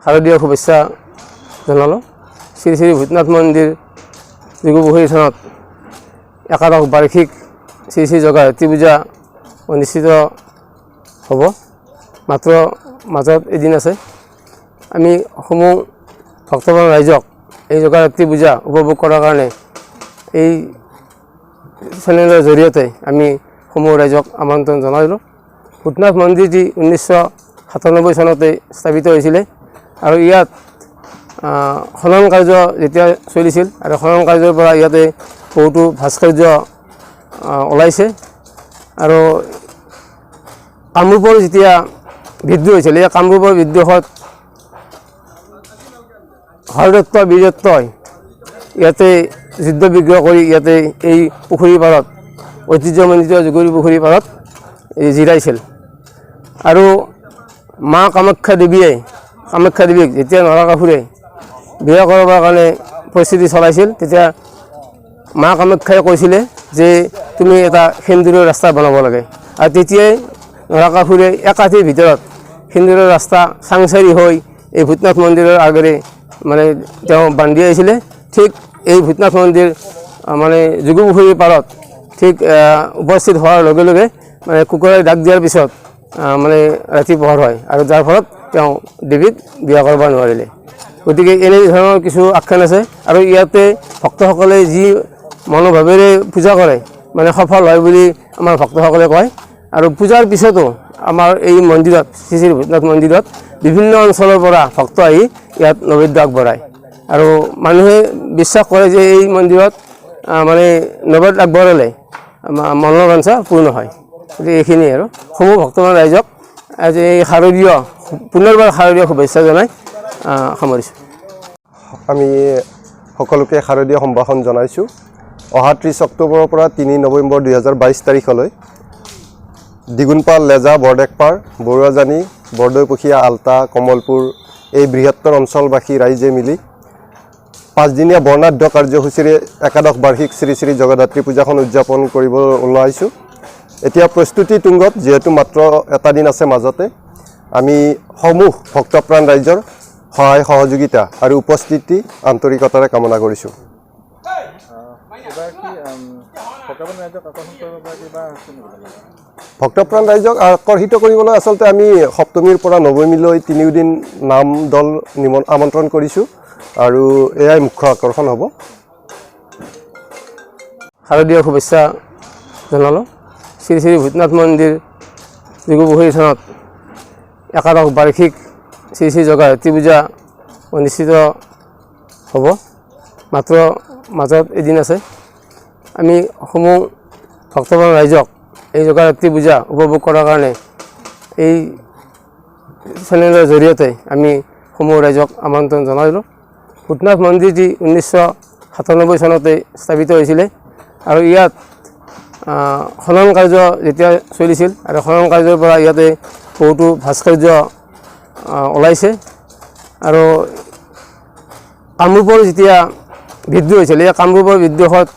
শাৰদীয় শুভেচ্ছা জনালোঁ। শ্ৰী শ্ৰী ভূতনাথ মন্দিৰ যোগীপুখুৰী থানত একাদশ বাৰ্ষিক শ্ৰী শ্ৰী জগাধাত্ৰী পূজা অনুষ্ঠিত হ'ব। মাত্ৰ মাজত এদিন আছে। আমি সমূহ ভক্তপ্ৰাণ ৰাইজক এই জগাধাত্ৰী পূজা উপভোগ কৰাৰ কাৰণে এই চেনেলৰ জৰিয়তে আমি সমূহ ৰাইজক আমন্ত্ৰণ জনালোঁ। ভূতনাথ মন্দিৰটি 1997 চনতে স্থাপিত হৈছিলে আৰু ইয়াত খনন কাৰ্য যেতিয়া চলিছিল আৰু খনন কাৰ্যৰ পৰা ইয়াতে বহুতো ভাস্কৰ্য ওলাইছে আৰু কামৰূপৰ যেতিয়া বিদ্ৰোহ হৈছিল এই কামৰূপৰ বিদ্ৰোহত হৰদত্ত বীৰদত্তই ইয়াতে যুদ্ধ বিগ্ৰহ কৰি ইয়াতে এই পুখুৰী পাৰত ঐতিহ্যমণ্ডিত যোগী পুখুৰী পাৰত জিৰাইছিল আৰু মা কামাখ্যা দেৱীক যেতিয়া নৰকাসুৰে বিয়া কৰাবৰ কাৰণে পৰিস্থিতি চলাইছিল তেতিয়া মা কামাখ্যাই কৈছিলে যে তুমি এটা সেন্দুৰৰ ৰাস্তা বনাব লাগে আৰু তেতিয়াই নৰকাসুৰে একাঠিৰ ভিতৰত সেন্দুৰৰ ৰাস্তা চাংচাৰি হৈ এই ভূতনাথ মন্দিৰৰ আগেৰে মানে তেওঁ বান্ধি আহিছিলে। ঠিক এই ভূতনাথ মন্দিৰ মানে যোগী পুখুৰীৰ পাৰত ঠিক উপস্থিত হোৱাৰ লগে লগে মানে কুকুৰাই ডাক দিয়াৰ পিছত মানে ৰাতি পোহৰ হয় আৰু যাৰ ফলত তেওঁ দেৱীক বিয়া কৰিব নোৱাৰিলে। গতিকে এনে ধৰণৰ কিছু আখ্যান আছে আৰু ইয়াতে ভক্তসকলে যি মনোভাৱেৰে পূজা কৰে মানে সফল হয় বুলি আমাৰ ভক্তসকলে কয়। আৰু পূজাৰ পিছতো আমাৰ এই মন্দিৰত শ্ৰী শ্ৰী ভূতনাথ মন্দিৰত বিভিন্ন অঞ্চলৰ পৰা ভক্ত আহি ইয়াত নৈবেদ্য আগবঢ়ায় আৰু মানুহে বিশ্বাস কৰে যে এই মন্দিৰত মানে নৈবেদ্য আগবঢ়ালে মনৰ বাঞ্ছা পূৰ্ণ হয়। গতিকে এইখিনিয়ে আৰু সমূহ ভক্তপ্ৰাণ ৰাইজক আজি এই পুনৰবাৰ শাৰদীয় শুভেচ্ছা জনাই সামৰিছোঁ। আমি সকলোকে শাৰদীয় সম্ভাষণ জনাইছোঁ। অহা 30 অক্টোবৰৰ পৰা 3 নৱেম্বৰ 2022 তাৰিখলৈ দিগুনপাল, লেজা, বৰডেকপাৰ, বৰুৱাজানী, বৰদৈপুখীয়া, আল্টা, কমলপুৰ এই বৃহত্তৰ অঞ্চলবাসী ৰাইজে মিলি 5 দিনীয়া বৰ্ণাঢ্য কাৰ্যসূচীৰে একাদশ বাৰ্ষিক শ্ৰী শ্ৰী জগধাত্ৰী পূজাখন উদযাপন কৰিব ওলাইছোঁ। এতিয়া প্ৰস্তুতি তুংগত, যিহেতু মাত্ৰ এটা দিন আছে মাজতে। আমি সমূহ ভক্তপ্ৰাণ ৰাইজৰ সহায় সহযোগিতা আৰু উপস্থিতি আন্তৰিকতাৰে কামনা কৰিছোঁ। ভক্তপ্ৰাণ ৰাইজক আকৰ্ষিত কৰিবলৈ আচলতে আমি সপ্তমীৰ পৰা নৱমীলৈ 3 দিন নাম দল আমন্ত্ৰণ কৰিছোঁ আৰু এয়াই মুখ্য আকৰ্ষণ হ'ব। শাৰদীয় শুভেচ্ছা জনালোঁ। শ্ৰী শ্ৰী ভূতনাথ মন্দিৰ যোগীপুখুৰী থানত একাদশ বাৰ্ষিক শ্ৰী শ্ৰী জগাধাত্ৰী পূজা অনুষ্ঠিত হ'ব। মাত্ৰ মাজত এদিন আছে। আমি সমূহ ভক্তপ্ৰাণ ৰাইজক এই জগাধাত্ৰী পূজা উপভোগ কৰাৰ কাৰণে এই চেনেলৰ জৰিয়তে আমি সমূহ ৰাইজক আমন্ত্ৰণ জনালোঁ। ভূতনাথ মন্দিৰটি 1997 চনতে স্থাপিত হৈছিলে আৰু ইয়াত খনন কাৰ্য যেতিয়া চলিছিল আৰু খনন কাৰ্যৰ পৰা ইয়াতে বহুতো ভাস্কৰ্য ওলাইছে আৰু কামৰূপৰ যেতিয়া বিদ্ৰোহ হৈছিল এই কামৰূপৰ বিদ্ৰোহত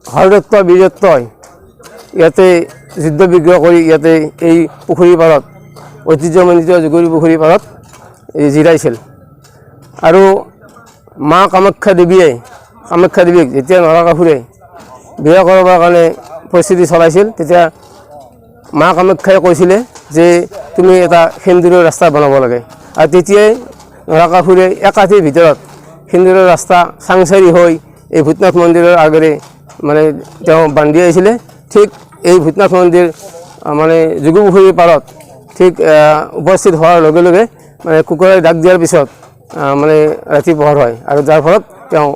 হৰদত্ত বীৰদত্তই ইয়াতে যুদ্ধ বিগ্ৰহ কৰি ইয়াতে এই পুখুৰী পাৰত ঐতিহ্যমণ্ডিত যোগী পুখুৰী পাৰত জিৰাইছিল আৰু মা কামাখ্যা দেৱীক যেতিয়া নৰকাসুৰে বিয়া কৰাবৰ কাৰণে পৰিস্থিতি চলাইছিল তেতিয়া মা কামাখ্যাই কৈছিলে যে তুমি এটা সেন্দুৰৰ ৰাস্তা বনাব লাগে আৰু তেতিয়াই নৰকাসুৰে একাঠিৰ ভিতৰত সেন্দুৰৰ ৰাস্তা চাংচাৰি হৈ এই ভূতনাথ মন্দিৰৰ আগেৰে মানে তেওঁ বান্ধি আহিছিলে। ঠিক এই ভূতনাথ মন্দিৰ মানে যোগী পুখুৰীৰ পাৰত ঠিক উপস্থিত হোৱাৰ লগে লগে মানে কুকুৰাই ডাক দিয়াৰ পিছত মানে ৰাতি পোহৰ হয় আৰু যাৰ ফলত তেওঁ